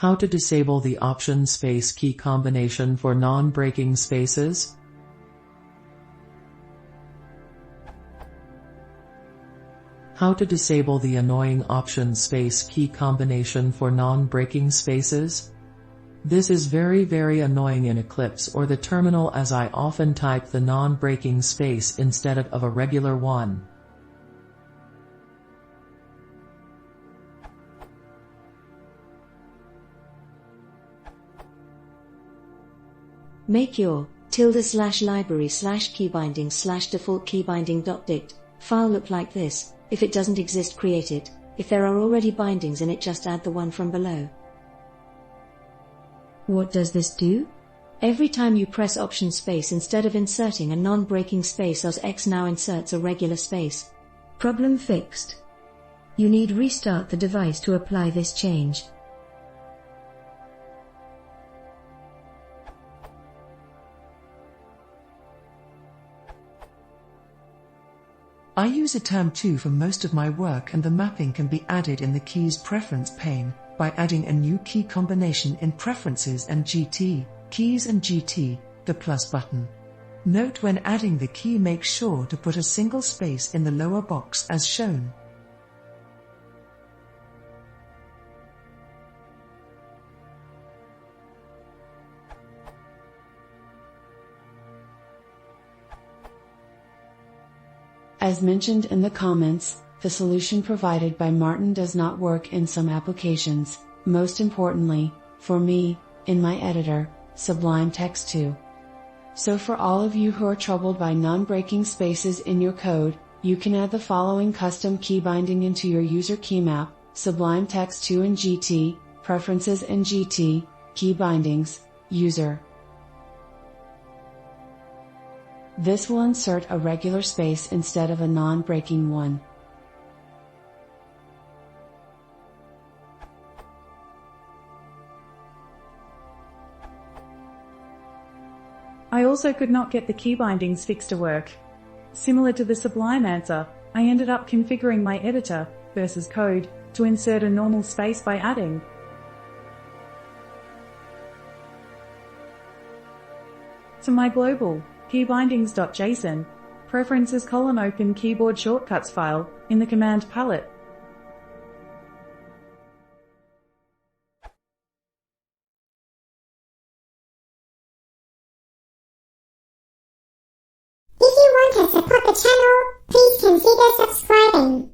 How to disable the option space key combination for non-breaking spaces? How to disable the annoying option space key combination for non-breaking spaces? This is very annoying in Eclipse or the terminal, as I often type the non-breaking space instead of a regular one. Make your ~library/keybinding/default-keybinding.dict file look like this. If it doesn't exist, create it. If there are already bindings in it, just add the one from below. What does this do? Every time you press Option space instead of inserting a non-breaking space, Os X now inserts a regular space. Problem fixed. You need restart the device to apply this change. I use a term 2 for most of my work, and the mapping can be added in the Keys Preference pane by adding a new key combination in Preferences and GT, Keys and GT, the plus button. Note, when adding the key, make sure to put a single space in the lower box as shown. As mentioned in the comments, the solution provided by Martin does not work in some applications, most importantly, for me, in my editor, Sublime Text 2. So for all of you who are troubled by non-breaking spaces in your code, you can add the following custom key binding into your user key map: Sublime Text 2 and GT, Preferences and GT, Key Bindings, User. This will insert a regular space instead of a non-breaking one. I also could not get the key bindings fixed to work. Similar to the Sublime answer, I ended up configuring my editor, versus code, to insert a normal space by adding to my global keybindings.json, preferences : open keyboard shortcuts file, in the command palette. If you want to support the channel, please consider subscribing.